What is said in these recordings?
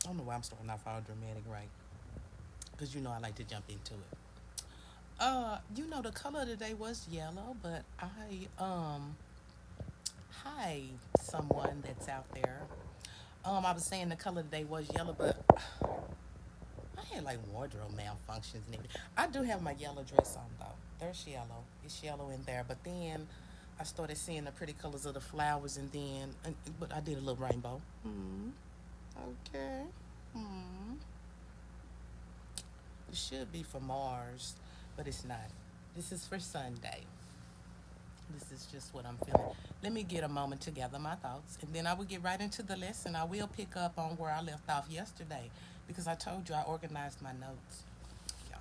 I don't know why I'm starting off all dramatic, right? Because you know I like to jump into it. The color of the day was yellow, but hi, someone that's out there. I was saying the color of the day was yellow, but I had like wardrobe malfunctions and everything. I do have my yellow dress on though. There's yellow. It's yellow in there. But then I started seeing the pretty colors of the flowers, and then, but I did a little rainbow. Okay. Hmm. It should be for Mars, but it's not. This is for Sunday. This is just what I'm feeling. Let me get a moment to gather my thoughts, and then I will get right into the lesson. I will pick up on where I left off yesterday because I told you I organized my notes. Yeah.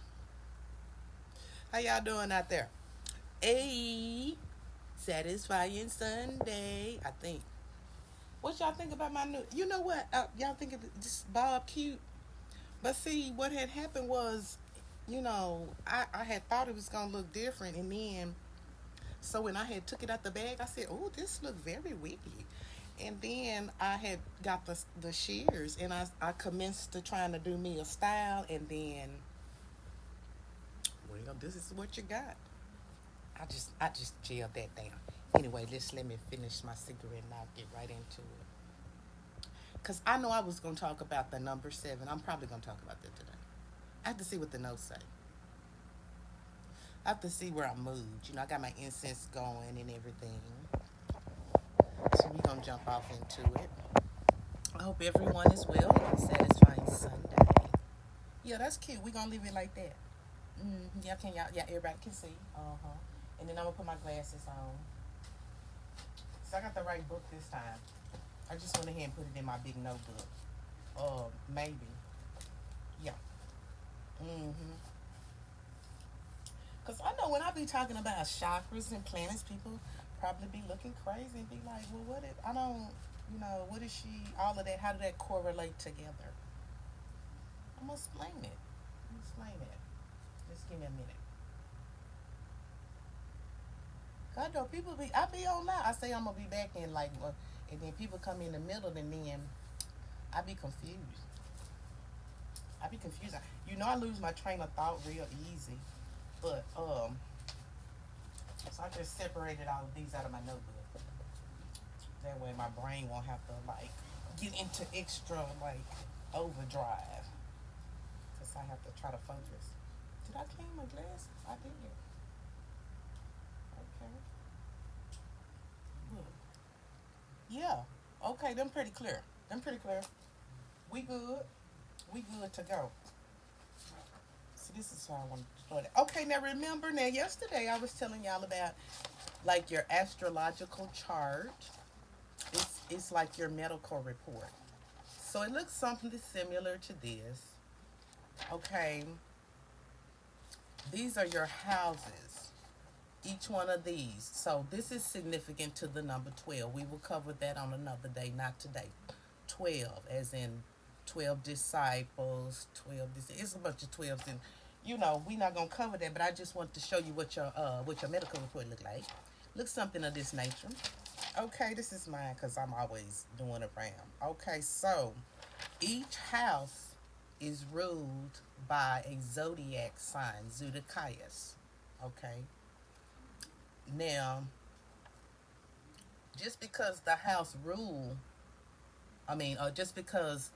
How y'all doing out there? A satisfying Sunday, I think. What y'all think about my new? You know what? Y'all think of this Bob cute? But see, what had happened was, I had thought it was gonna look different, and then so when I had took it out the bag, I said, "Oh, this look very wiggy." And then I had got the shears, and I commenced to trying to do me a style, and then, well, this is what you got. I just jailed that down. Anyway, let me finish my cigarette and I'll get right into it. Cause I know I was gonna talk about the number seven. I'm probably gonna talk about that today. I have to see what the notes say. I have to see where I moved. I got my incense going and everything. So we're gonna jump off into it. I hope everyone is well on a satisfying Sunday. Yeah, that's cute. We're gonna leave it like that. Yeah, can y'all? Yeah, everybody can see. Uh huh. And then I'm gonna put my glasses on. So I got the right book this time. I just went ahead and put it in my big notebook. Maybe. Yeah. Mm-hmm. Cause I know when I be talking about chakras and planets, people probably be looking crazy and be like, "Well, what? I don't, what is she? All of that? How do that correlate together?" I'm gonna explain it. I'm gonna explain it. Just give me a minute. I know people be. I be online. I say I'm gonna be back in like, and then people come in the middle, and then I be confused. I be confused. I lose my train of thought real easy. But so I just separated all of these out of my notebook. That way my brain won't have to like get into extra like overdrive. Cause I have to try to focus. Did I clean my glasses? I did. Okay. Good. Yeah. Okay. Them pretty clear. Them pretty clear. We good. We good to go. So this is how I want to start it. Okay. Now yesterday I was telling y'all about like your astrological chart. It's like your medical report. So it looks something similar to this. Okay, these are your houses. Each one of these. So this is significant to the number 12. We will cover that on another day, not today. 12, as in 12 disciples, 12. It's a bunch of 12s, and we're not gonna cover that. But I just want to show you what your medical report look like. Looks something of this nature. Okay, this is mine because I'm always doing a ram. Okay, so each house is ruled by a zodiac sign, Zodiacus. Okay, now just because the house rule, just because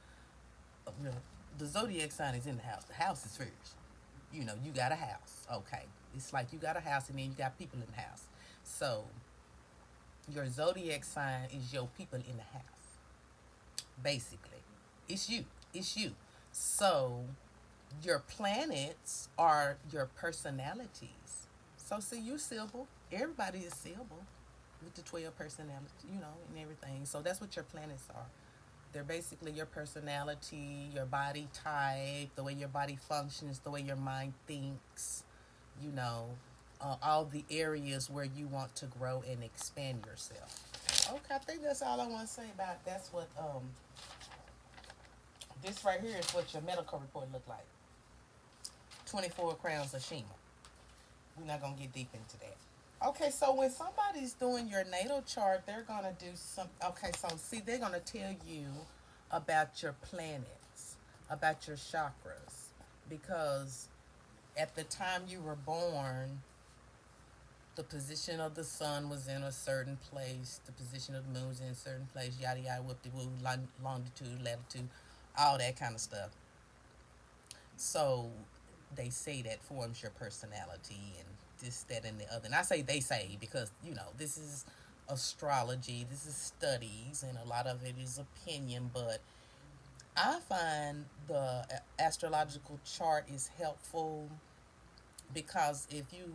you know, the zodiac sign is in the house, the house is first. You got a house. Okay, it's like you got a house and then you got people in the house. So your zodiac sign is your people in the house. Basically, it's you. It's you. So your planets are your personalities. So see, you symbol. Everybody is symbol with the 12 personalities, and everything. So that's what your planets are. They're basically your personality, your body type, the way your body functions, the way your mind thinks, you know, all the areas where you want to grow and expand yourself. Okay, I think that's all I want to say about that's what this right here is what your medical report look like. 24 crowns of Shima. We're not gonna get deep into that. Okay, so when somebody's doing your natal chart, they're gonna do some. Okay, so see, they're gonna tell you about your planets. about your chakras, because at the time you were born, the position of the sun was in a certain place, the position of the moon was in a certain place, yada yada, whoop de woo, longitude, latitude, all that kind of stuff. So they say that forms your personality and this, that, and the other. And I say they say because, this is astrology, this is studies, and a lot of it is opinion, but I find the astrological chart is helpful because if you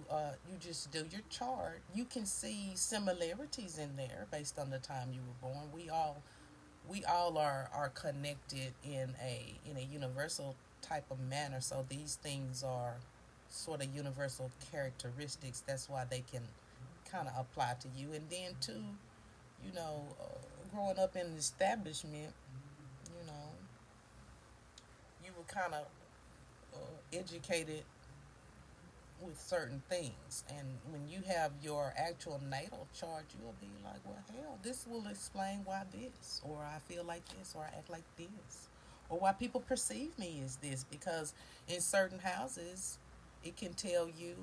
just do your chart, you can see similarities in there based on the time you were born. We all are connected in a universal type of manner. So these things are sort of universal characteristics. That's why they can kind of apply to you. And then too, growing up in the establishment, you know, you were kind of educated with certain things. And when you have your actual natal chart, you'll be like, well, hell, this will explain why this, or I feel like this, or I act like this, or why people perceive me as this. Because in certain houses, it can tell you,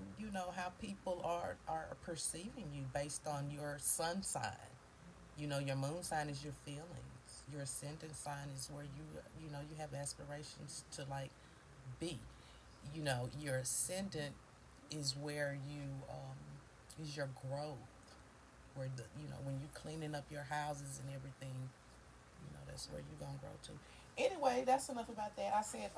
how people are perceiving you based on your sun sign. Your moon sign is your feelings. Your ascendant sign is where you have aspirations to like be. Your ascendant is where you is your growth, where when you're cleaning up your houses and everything, that's where you're gonna grow to. Anyway, that's enough about that. I said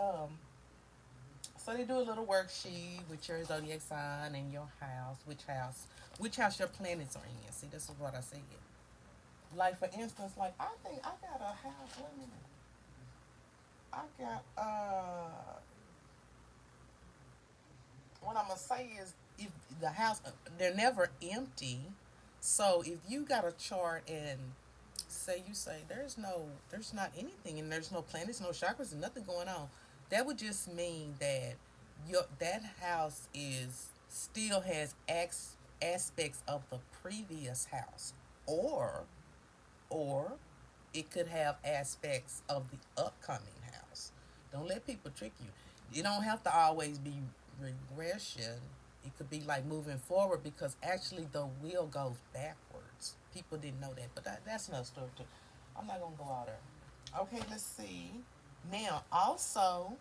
so they do a little worksheet with your zodiac sign and your house, which house your planets are in. See, this is what I said. Like for instance, like I think I got a house. Wait a minute. I got what I'm gonna say is if the house they're never empty. So if you got a chart and say there's not anything and there's no planets, no chakras, and nothing going on, that would just mean that that house is still has aspects of the previous house, or or it could have aspects of the upcoming house. Don't let people trick you. You don't have to always be regression. It could be like moving forward because actually the wheel goes backwards. People didn't know that, but that's another story too. I'm not gonna go out there. Okay, let's see. Now, also,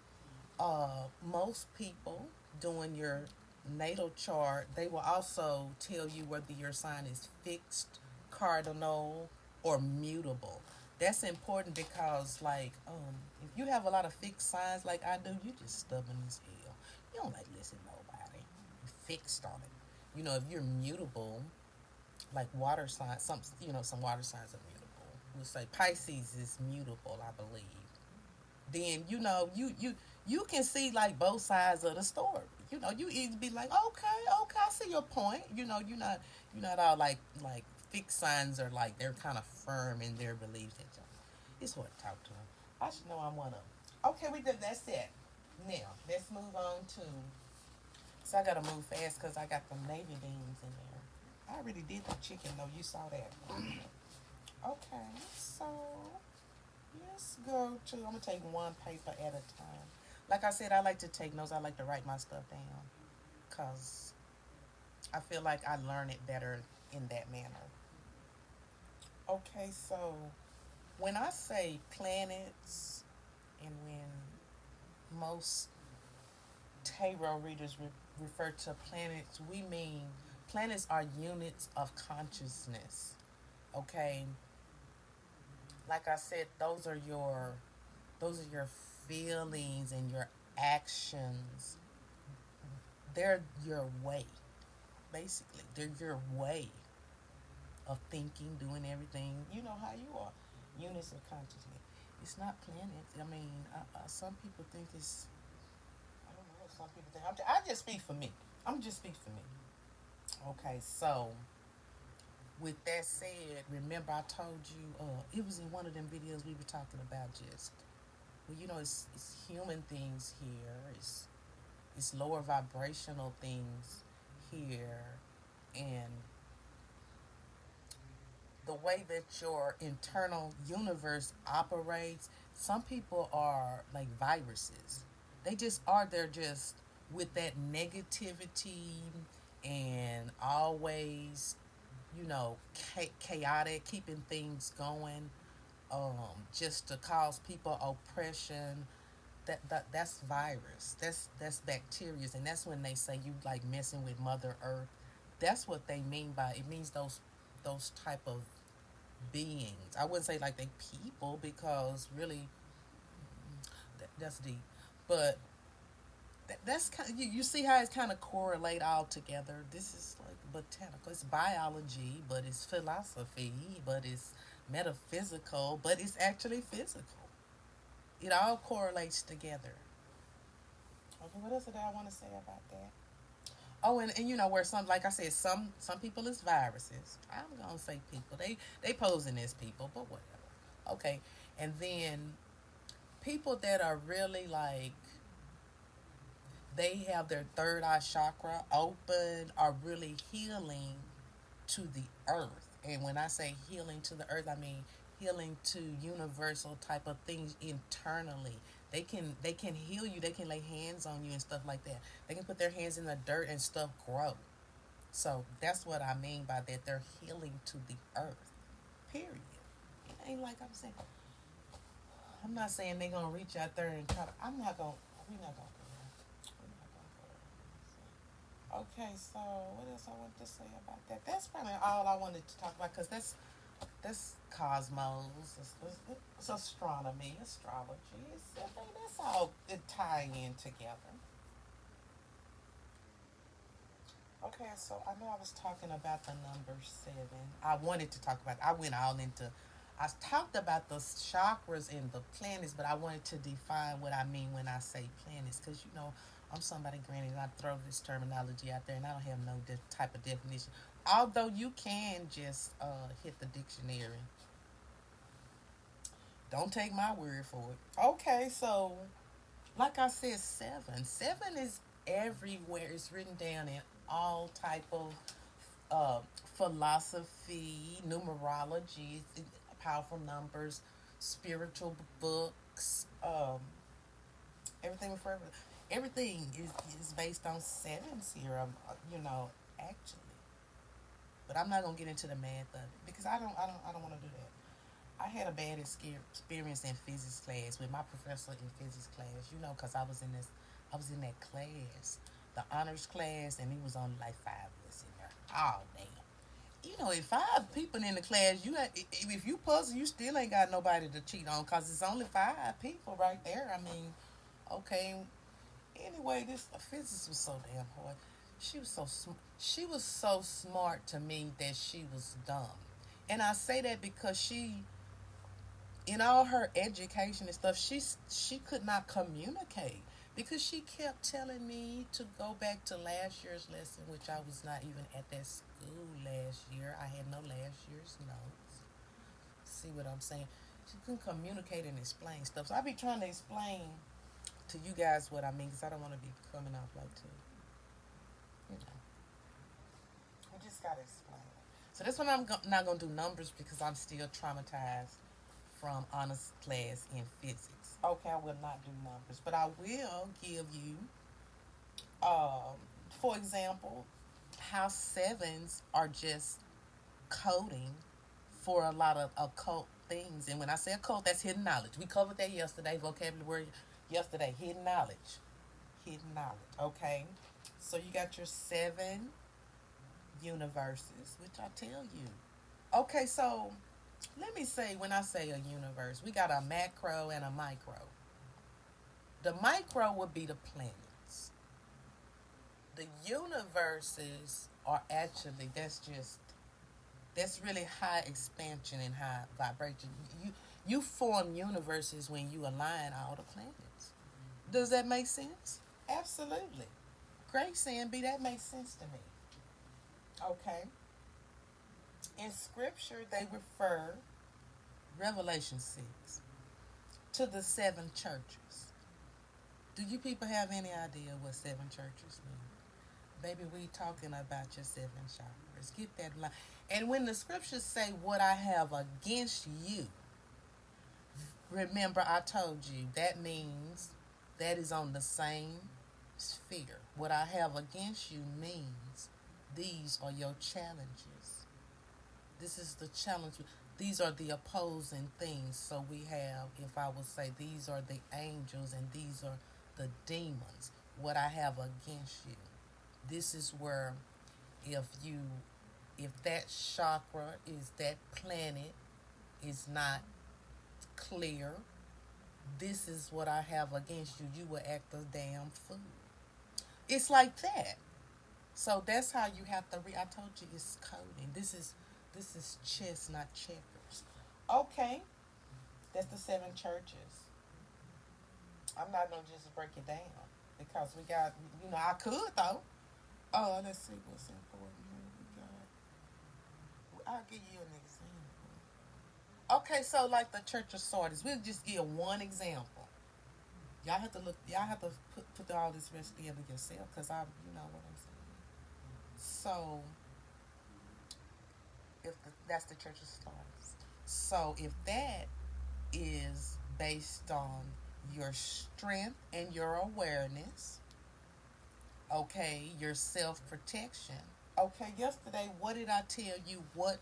most people doing your natal chart, they will also tell you whether your sign is fixed, cardinal, or mutable. That's important because, like, if you have a lot of fixed signs like I do, you just stubborn as hell. You don't like listen to nobody. You fixed on it. If you're mutable, like water signs, some water signs are mutable. We'll say Pisces is mutable, I believe. Then you can see like both sides of the story. You either be like, okay, I see your point. You're not all like fixed signs are like they're kind of firm in their beliefs. It's hard to talk to them. I should know I'm one of them. Okay, we did that's it. Now let's move on to. So I gotta move fast because I got the navy beans in there. I already did the chicken though. You saw that. Okay, so let's go to. I'm gonna take one paper at a time. Like I said, I like to take notes. I like to write my stuff down because I feel like I learn it better in that manner. Okay, so when I say planets, and when most tarot readers refer to planets, we mean planets are units of consciousness. Okay, like I said, those are your feelings and your actions. They're your way, basically. They're your way of thinking, doing everything. You know how you are. Units of consciousness. It's not planets. I mean, some people think it's. I don't know. Some people think. I just speak for me. I'm just speak for me. Okay, so with that said, remember I told you it was in one of them videos we were talking about just well, it's human things here. It's lower vibrational things here, and the way that your internal universe operates, Some people are like viruses. They just are. They're just with that negativity and always, chaotic, keeping things going, just to cause people oppression. That's virus. That's bacteria, and that's when they say you like messing with Mother Earth. That's what they mean by it. Means those type of beings. I wouldn't say like they people because really that's deep, but that's kind of, you see how it's kind of correlate all together. This is like botanical. It's biology, but it's philosophy, but it's metaphysical, but it's actually physical. It all correlates together. Okay, what else did I want to say about that? Oh, and where some, like I said, some people is viruses. I'm gonna say people. They posing as people, but whatever. Okay, and then people that are really like they have their third eye chakra open are really healing to the earth. And when I say healing to the earth, I mean healing to universal type of things internally. They can heal you. They can lay hands on you and stuff like that. They can put their hands in the dirt and stuff grow. So that's what I mean by that. They're healing to the earth. Period. It ain't like I'm saying. I'm not saying they're gonna reach out there and try to. I'm not gonna. We're not gonna do that. We're not gonna do that. Okay, so what else I want to say about that? That's probably all I wanted to talk about because that's cosmos, it's astronomy, astrology. I think that's all it tie in together. Okay, so I know I was talking about the number seven. I wanted to talk about. I went all into. I talked about the chakras and the planets, but I wanted to define what I mean when I say planets, because I'm somebody, granted, I throw this terminology out there, and I don't have no type of definition. Although you can just hit the dictionary. Don't take my word for it. Okay, so like I said, seven. Seven is everywhere. It's written down in all type of uh, philosophy, numerology, powerful numbers, spiritual books, everything for everything is based on sevens here. Actually, but I'm not gonna get into the math of it because I don't want to do that. I had a bad experience in physics class with my professor in physics class. Because I was in that class, the honors class, and he was only like five of us in there. Oh damn! If five people in the class, if you puzzle, you still ain't got nobody to cheat on because it's only five people right there. I mean, okay. Anyway, this physics was so damn hard. She was so smart to me that she was dumb, and I say that because in all her education and stuff, she could not communicate because she kept telling me to go back to last year's lesson, which I was not even at that school last year. I had no last year's notes. See what I'm saying? She couldn't communicate and explain stuff. So I be trying to explain to you guys what I mean because I don't want to be coming off like too. You know, we just gotta explain it. So this one not gonna do numbers because I'm still traumatized from honors class in physics. Okay, I will not do numbers, but I will give you, um, for example, how sevens are just coding for a lot of occult things. And when I say occult, that's hidden knowledge. We covered that yesterday, vocabulary word yesterday. Hidden knowledge. Hidden knowledge. Okay. So you got your seven universes, which I tell you. Okay, so let me say when I say a universe, we got a macro and a micro. The micro would be the planets. The universes are actually that's really high expansion and high vibration. You form universes when you align all the planets. Does that make sense? Absolutely. Great saying B, that makes sense to me. Okay. In scripture they refer Revelation 6 to the seven churches. Do you people have any idea what seven churches mean? Baby, we talking about your seven chakras. Get that line. And when the scriptures say what I have against you, Remember, I told you that means that is on the same sphere. What I have against you means these are your challenges. This is the challenge. These are the opposing things. So we have, if I would say, these are the angels and these are the demons. What I have against you. This is where if you if that chakra is that planet is not clear, this is what I have against you. You will act a damn fool. It's like that. So that's how you have to read. I told you it's coding. This is chess, not checkers. Okay, that's the seven churches. I'm not gonna just break it down because we got, I could though. Oh, let's see what's important here. I'll give you an example. Okay, so like the Church of Sardis, we'll just give one example. Y'all have to look. Y'all have to put all this rest together yourself, cause you know what I'm saying. So, that's the Church of Sardis. So if that is based on your strength and your awareness, okay, your self protection. Okay, yesterday, what did I tell you? What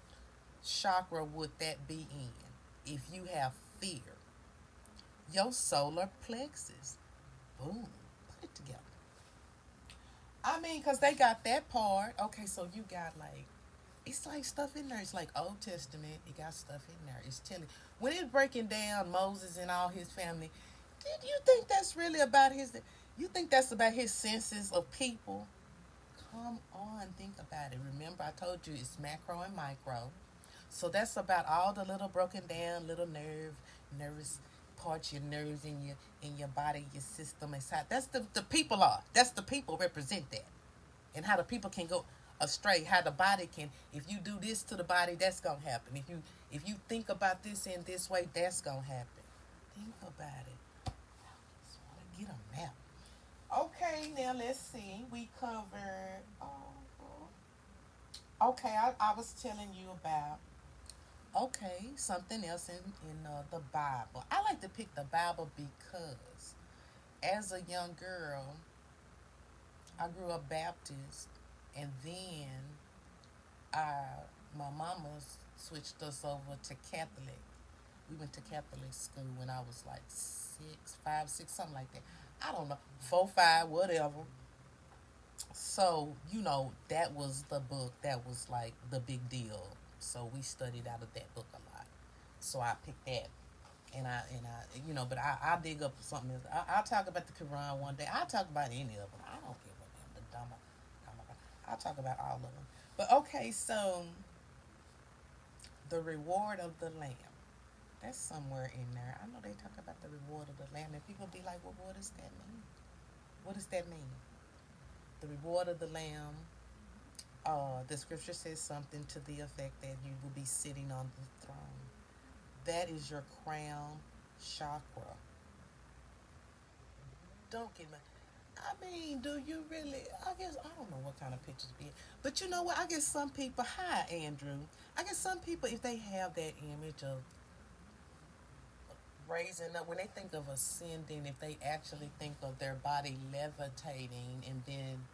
chakra would that be in? If you have fear, your solar plexus. Boom, put it together. I mean, because they got that part. Okay, so you got like, it's like stuff in there. It's like Old Testament. It got stuff in there. It's telling. When it's breaking down Moses and all his family, did you think that's really about his? You think that's about his senses of people? Come on, think about it. Remember, I told you it's macro and micro. So that's about all the little broken down little nervous parts, your nerves in your body, your system inside. That's the people are. That's the people represent that. And how the people can go astray, how the body can, if you do this to the body, that's gonna happen. If you think about this in this way, that's gonna happen. Think about it. I just wanna get a map. Okay, now let's see. We covered. Okay, I was telling you about. Okay, something else in the Bible. I like to pick the Bible because as a young girl, I grew up Baptist, and then I my mama switched us over to Catholic. We went to Catholic school when I was like 6, 5, 6, something like that. I don't know, 4, 5, whatever. So, that was the book that was like the big deal. So we studied out of that book a lot. So I picked that. But I dig up something else. I'll talk about the Quran one day. I'll talk about any of them. I don't care what them, the Dhamma. I'll talk about all of them. But okay, so the reward of the lamb. That's somewhere in there. I know they talk about the reward of the lamb, and people be like, well, what does that mean? What does that mean? The reward of the lamb. The scripture says something to the effect that you will be sitting on the throne. That is your crown chakra. Don't get me. I mean, do you really? I guess I don't know what kind of pictures be. But you know what? I guess some people. Hi, Andrew. I guess some people, if they have that image of raising up, when they think of ascending, if they actually think of their body levitating and then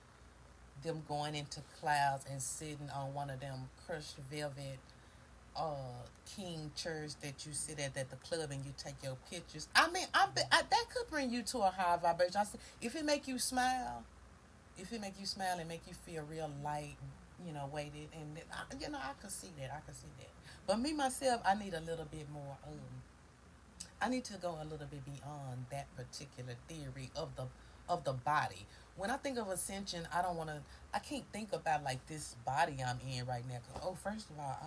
them going into clouds and sitting on one of them crushed velvet king chairs that you sit at the club and you take your pictures. I mean, that could bring you to a high vibration. I said, if it make you smile and make you feel real light, weighted, and I could see that. I could see that. But me myself, I need a little bit more. I need to go a little bit beyond that particular theory of the body. When I think of ascension, I don't want to. I can't think about like this body I'm in right now. Cause, first of all,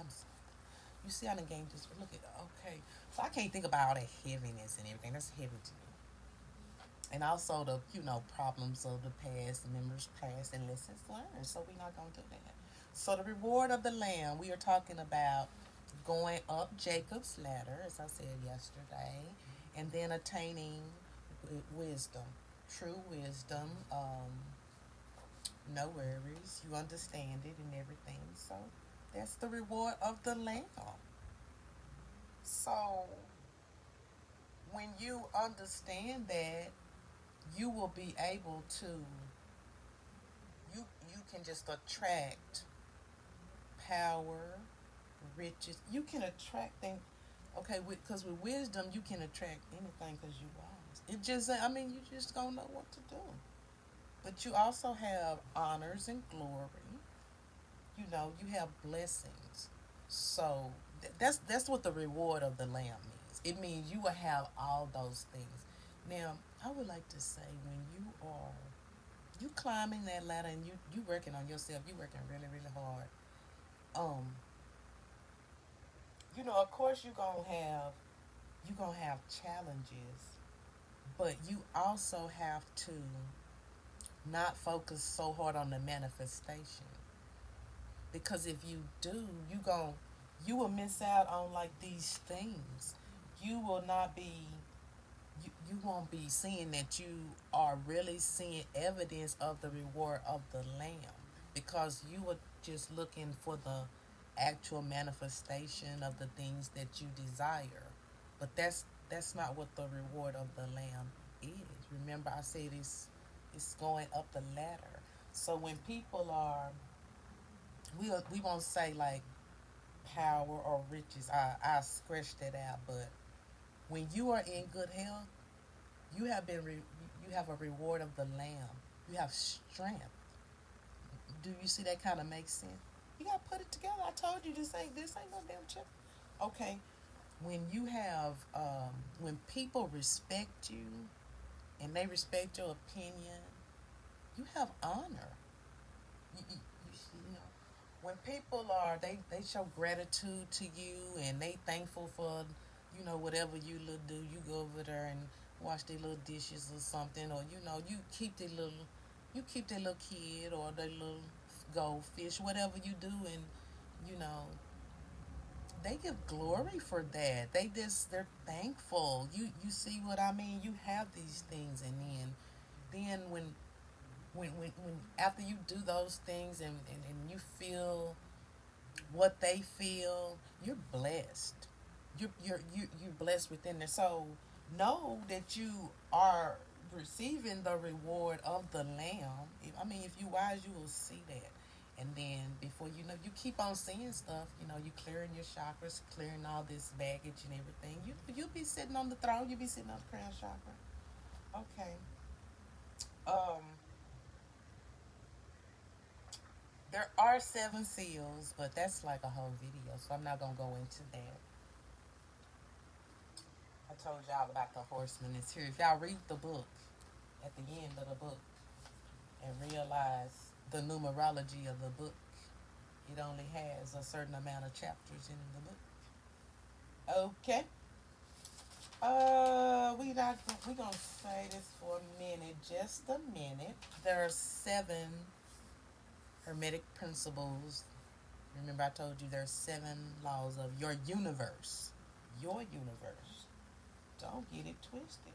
You see, I done gained this. Look at. Okay, so I can't think about all that heaviness and everything. That's heavy to me. And also the problems of the past, the memories past, and lessons learned. So we're not gonna do that. So the reward of the lamb. We are talking about going up Jacob's ladder, as I said yesterday, and then attaining wisdom, true wisdom. No worries, you understand it and everything. So that's the reward of the lamb. So when you understand that, you will be able to, you can just attract power, riches. You can attract things. Okay, because with wisdom, you can attract anything because you wise. It just, I mean, you just gonna know what to do. But you also have honors and glory. You know, you have blessings. So that's what the reward of the lamb means. It means you will have all those things. Now, I would like to say when you climbing that ladder and you working on yourself, you working really really hard. Um, of course you gonna have challenges, but you also have to not focus so hard on the manifestation, because if you do, you will miss out on like these things. You will not be you won't be seeing that you are really seeing evidence of the reward of the lamb, because you were just looking for the actual manifestation of the things that you desire. But that's not what the reward of the lamb is. Remember, I said it's going up the ladder. So when people are, we won't say like power or riches. I scratch that out. But when you are in good health, you have you have a reward of the lamb. You have strength. Do you see that kind of makes sense? You gotta put it together. I told you this ain't no damn chip. Okay, when you have when people respect you and they respect your opinion, you have honor. You know, when people are they show gratitude to you and they thankful for whatever you little do. You go over there and wash their little dishes or something, or you keep their little kid or their little goldfish, whatever you do, and you know they give glory for that. They're thankful. You see what I mean? You have these things, and then when after you do those things and you feel what they feel, you're blessed. You're blessed within there. So know that you are receiving the reward of the lamb. I mean, if you wise, you will see that. And then before you know, you keep on seeing stuff. You clearing your chakras, clearing all this baggage and everything. You'll be sitting on the throne. You'll be sitting on the crown chakra. Okay. Um, there are seven seals, but that's like a whole video, so I'm not gonna go into that. I told y'all about the horseman is here. If y'all read the book at the end of the book and realize the numerology of the book, it only has a certain amount of chapters in the book. Okay. We gonna say this for a minute, just a minute. There are seven hermetic principles. Remember, I told you there are seven laws of your universe. Your universe. Don't get it twisted.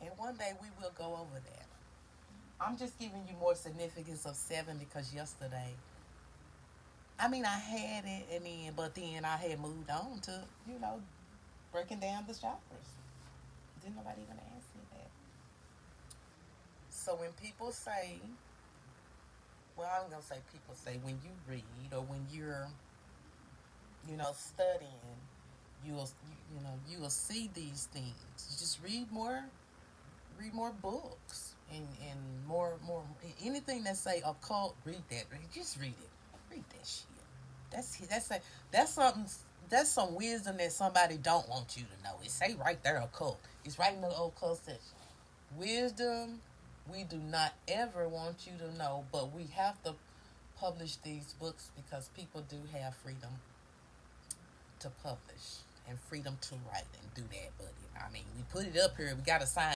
And one day we will go over that. I'm just giving you more significance of seven because yesterday, I mean, I had it, but then I had moved on to, breaking down the chakras. Didn't nobody even ask me that. So when people say, well, I'm gonna say people say when you read or when you're, studying, you will see these things. Just read more books and more anything that say occult. Read that. Just read it. Read that shit. That's something. That's some wisdom that somebody don't want you to know. It say right there occult. It's right in the occult section. Wisdom we do not ever want you to know, but we have to publish these books because people do have freedom to publish and freedom to write and do that. But I mean, we put it up here. We got to sign